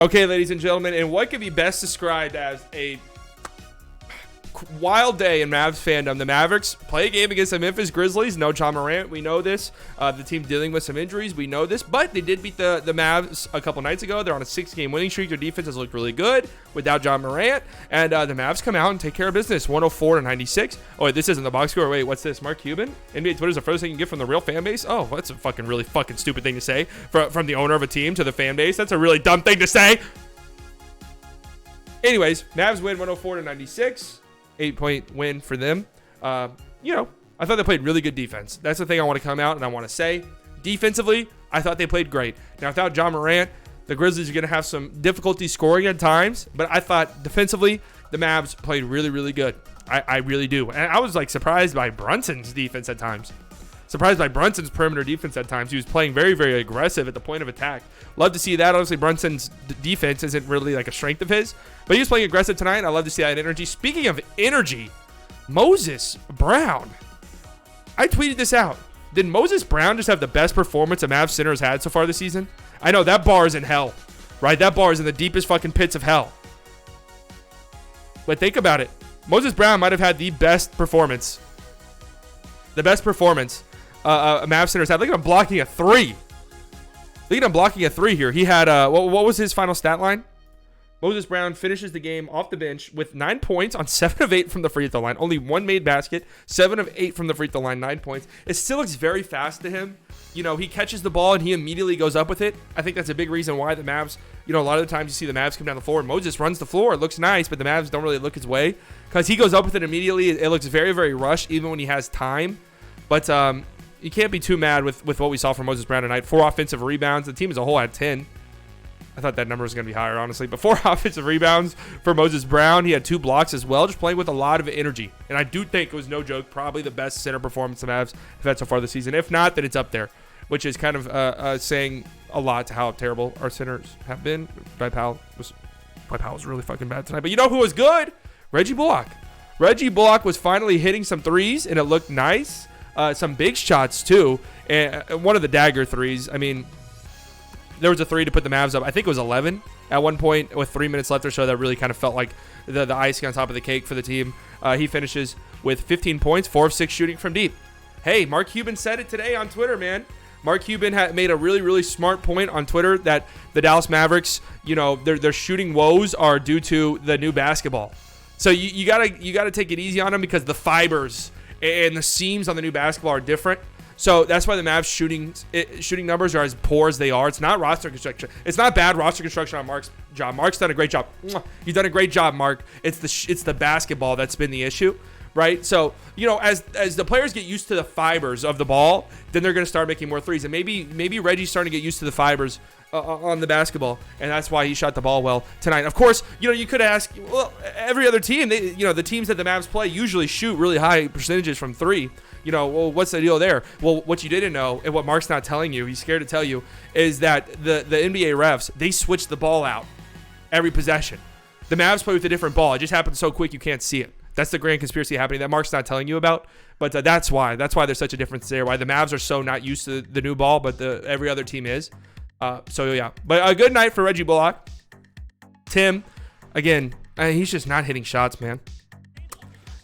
Okay, ladies and gentlemen, and what could be best described as a wild day in Mavs fandom? The Mavericks play a game against the Memphis Grizzlies. No Ja Morant. We know this. The team dealing with some injuries. We know this. But they did beat the Mavs a couple nights ago. They're on a 6-game winning streak. Their defense has looked really good without Ja Morant. And the Mavs come out and take care of business. 104-96. Oh, wait, this isn't the box score. Wait, what's this? Mark Cuban? NBA Twitter's the first thing you get from the real fan base? Oh, that's a fucking really fucking stupid thing to say from the owner of a team to the fan base. That's a really dumb thing to say. Anyways, Mavs win 104-96. 8-point win for them. I thought they played really good defense. That's the thing I want to come out and I want to say. Defensively, I thought they played great. Now, without Ja Morant, the Grizzlies are going to have some difficulty scoring at times, but I thought defensively, the Mavs played really, really good. I really do. And I was surprised by Brunson's defense at times. Surprised by Brunson's perimeter defense at times. He was playing very, very aggressive at the point of attack. Love to see that. Obviously, Brunson's defense isn't really a strength of his, but he was playing aggressive tonight. I love to see that energy. Speaking of energy, Moses Brown. I tweeted this out. Did Moses Brown just have the best performance a Mavs center has had so far this season? I know that bar is in hell, right? That bar is in the deepest fucking pits of hell. But think about it. Moses Brown might have had the best performance. The best performance a Mavs center has had. Look at him blocking a three. Look at him blocking a three here. He had, what was his final stat line? Moses Brown finishes the game off the bench with 9 points on 7 of 8 from the free throw line. Only one made basket, 7 of 8 from the free throw line, 9 points. It still looks very fast to him. He catches the ball and he immediately goes up with it. I think that's a big reason why the Mavs, a lot of the times you see the Mavs come down the floor and Moses runs the floor. It looks nice, but the Mavs don't really look his way because he goes up with it immediately. It looks very, very rushed even when he has time. But you can't be too mad with what we saw from Moses Brown tonight. 4 offensive rebounds. The team as a whole had 10. I thought that number was going to be higher, honestly. But 4 offensive rebounds for Moses Brown. He had 2 blocks as well, just playing with a lot of energy. And I do think it was no joke, probably the best center performance the Mavs have had so far this season. If not, then it's up there, which is kind of saying a lot to how terrible our centers have been. Dwight Powell was really fucking bad tonight. But you know who was good? Reggie Bullock. Reggie Bullock was finally hitting some threes, and it looked nice. Some big shots, too. And one of the dagger threes. I mean, there was a 3 to put the Mavs up. I think it was 11 at one point with 3 minutes left or so. That really kind of felt like the icing on top of the cake for the team. He finishes with 15 points, 4 of 6 shooting from deep. Hey, Mark Cuban said it today on Twitter, man. Mark Cuban made a really, really smart point on Twitter that the Dallas Mavericks, their shooting woes are due to the new basketball. So you gotta take it easy on them because the fibers and the seams on the new basketball are different. So that's why the Mavs shooting numbers are as poor as they are. It's not roster construction. It's not bad roster construction on Mark's job. Mark's done a great job. You've done a great job, Mark. It's the basketball that's been the issue, right? So, as the players get used to the fibers of the ball, then they're going to start making more threes. And maybe Reggie's starting to get used to the fibers on the basketball, and that's why he shot the ball well tonight. Of course, you could ask, well, every other team, the teams that the Mavs play usually shoot really high percentages from 3. Well, what's the deal there? Well, what you didn't know, and what Mark's not telling you, he's scared to tell you, is that the NBA refs, they switch the ball out every possession. The Mavs play with a different ball. It just happens so quick you can't see it. That's the grand conspiracy happening that Mark's not telling you about. But that's why there's such a difference there. Why the Mavs are so not used to the new ball, but every other team is. So yeah, but a good night for Reggie Bullock. Tim, again, he's just not hitting shots, man.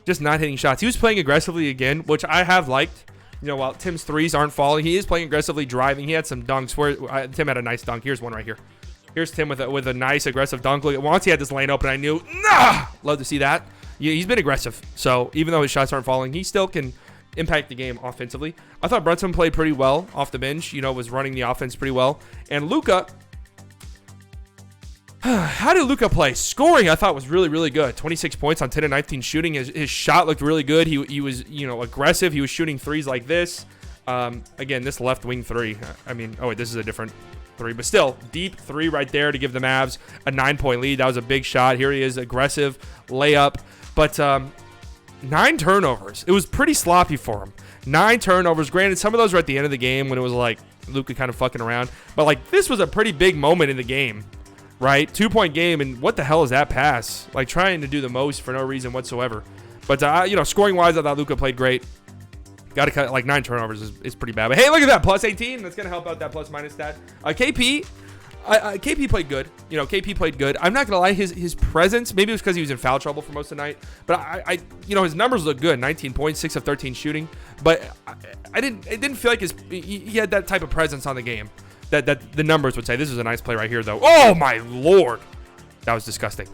Just not hitting shots. He was playing aggressively again, which I have liked. While Tim's threes aren't falling, he is playing aggressively, driving. He had some dunks where Tim had a nice dunk. Here's one right here. Here's Tim with a nice aggressive dunk. Look, once he had this lane open, I knew, love to see that. Yeah, he's been aggressive. So even though his shots aren't falling, he still can impact the game offensively. I thought Brunson played pretty well off the bench. Was running the offense pretty well. And Luka, how did Luka play? Scoring, I thought, was really, really good. 26 points on 10 of 19 shooting. His shot looked really good. He was, aggressive. He was shooting threes like this. Again, this left wing 3. This is a different 3, but still, deep 3 right there to give the Mavs a 9-point lead. That was a big shot. Here he is, aggressive layup. But 9 turnovers. It was pretty sloppy for him. 9 turnovers. Granted, some of those were at the end of the game when it was like Luka kind of fucking around. But this was a pretty big moment in the game, right? 2-point game, and what the hell is that pass? Trying to do the most for no reason whatsoever. But scoring wise, I thought Luka played great. Got to cut 9 turnovers is pretty bad. But hey, look at that, plus 18. That's gonna help out that plus minus stat. KP. KP played good. KP played good. I'm not gonna lie, his presence, maybe it was because he was in foul trouble for most of the night, but his numbers look good. 19 points, 6 of 13 shooting, but it didn't feel like he had that type of presence on the game that the numbers would say. This is a nice play right here, though. Oh my lord, that was disgusting.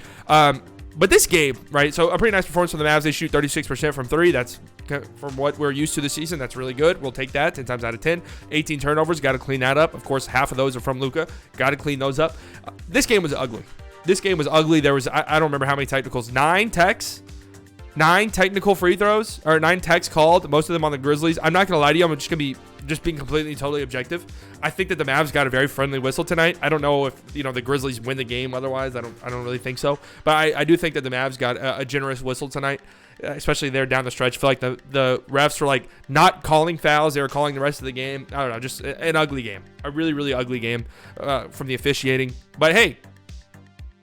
But this game, right? So a pretty nice performance from the Mavs. They shoot 36% from three. That's from what we're used to this season. That's really good. We'll take that 10 times out of 10. 18 turnovers. Got to clean that up. Of course, half of those are from Luka. Got to clean those up. This game was ugly. There was, I don't remember how many technicals. 9 techs. 9 technical free throws. Or 9 techs called. Most of them on the Grizzlies. I'm not going to lie to you. I'm just going to be being completely, totally objective. I think that the Mavs got a very friendly whistle tonight. I don't know if, the Grizzlies win the game otherwise. I don't really think so. But I do think that the Mavs got a generous whistle tonight, especially there down the stretch. I feel like the refs were like not calling fouls. They were calling the rest of the game. I don't know, just an ugly game. A really, really ugly game from the officiating. But hey,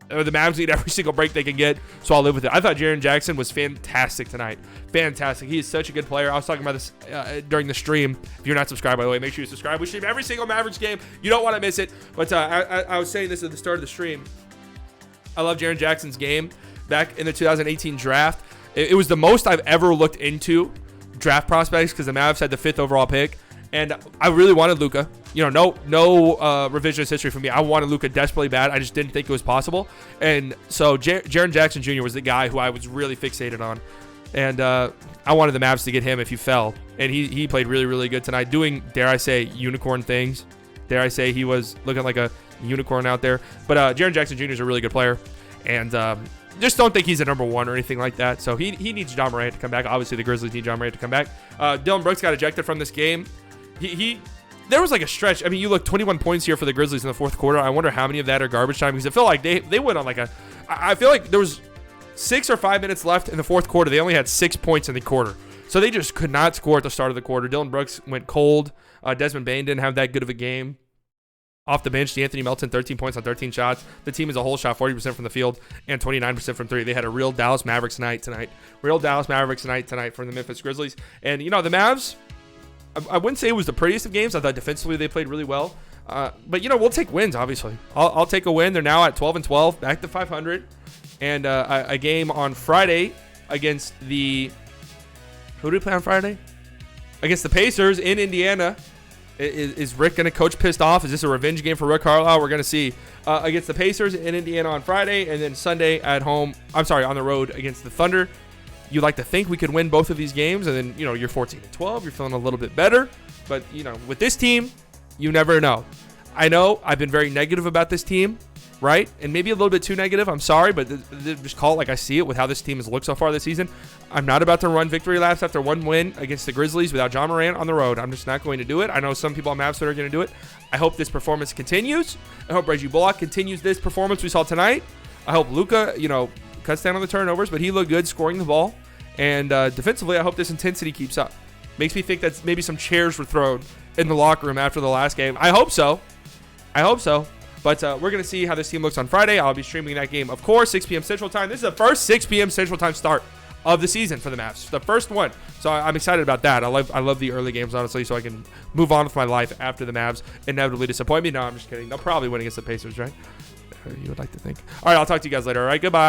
the Mavs need every single break they can get, so I'll live with it. I thought Jaren Jackson was fantastic tonight. Fantastic. He is such a good player. I was talking about this during the stream. If you're not subscribed, by the way, make sure you subscribe. We stream every single Mavericks game. You don't want to miss it. But I was saying this at the start of the stream. I love Jaren Jackson's game back in the 2018 draft. It was the most I've ever looked into draft prospects because the Mavs had the 5th overall pick. And I really wanted Luka. No revisionist history for me. I wanted Luka desperately bad. I just didn't think it was possible. And so Jaren Jackson Jr. was the guy who I was really fixated on. And I wanted the Mavs to get him if he fell. And he played really, really good tonight, doing, dare I say, unicorn things. Dare I say he was looking like a unicorn out there. But Jaren Jackson Jr. is a really good player. And just don't think he's a number 1 or anything like that. So he needs John Morant to come back. Obviously, the Grizzlies need John Morant to come back. Dillon Brooks got ejected from this game. There was like a stretch. I mean, you look 21 points here for the Grizzlies in the 4th quarter. I wonder how many of that are garbage time because I feel like they went on I feel like there was 6 or 5 minutes left in the 4th quarter. They only had 6 points in the quarter. So they just could not score at the start of the quarter. Dillon Brooks went cold. Desmond Bane didn't have that good of a game. Off the bench, D'Anthony Melton, 13 points on 13 shots. The team as a whole shot 40% from the field and 29% from 3. They had a real Dallas Mavericks night tonight. Real Dallas Mavericks night tonight from the Memphis Grizzlies. And, the Mavs, I wouldn't say it was the prettiest of games. I thought defensively they played really well. But, we'll take wins, obviously. I'll take a win. They're now at 12-12, back to 500. And a game on Friday against the – who did we play on Friday? Against the Pacers in Indiana. Is Rick going to coach pissed off? Is this a revenge game for Rick Carlisle? We're going to see. Against the Pacers in Indiana on Friday, and then Sunday on the road against the Thunder. You like to think we could win both of these games, and then, you're 14-12. You're feeling a little bit better. But, with this team, you never know. I know I've been very negative about this team, right? And maybe a little bit too negative. I'm sorry, but just call it like I see it with how this team has looked so far this season. I'm not about to run victory laps after one win against the Grizzlies without John Morant on the road. I'm just not going to do it. I know some people on Mavs Twitter are going to do it. I hope this performance continues. I hope Reggie Bullock continues this performance we saw tonight. I hope Luka, cuts down on the turnovers, but he looked good scoring the ball. And defensively, I hope this intensity keeps up. Makes me think that maybe some chairs were thrown in the locker room after the last game. I hope so. But we're going to see how this team looks on Friday. I'll be streaming that game, of course, 6 p.m. Central Time. This is the first 6 p.m. Central Time start of the season for the Mavs. The first one. So I'm excited about that. I love the early games, honestly, so I can move on with my life after the Mavs inevitably disappoint me. No, I'm just kidding. They'll probably win against the Pacers, right? You would like to think. All right, I'll talk to you guys later. All right, goodbye.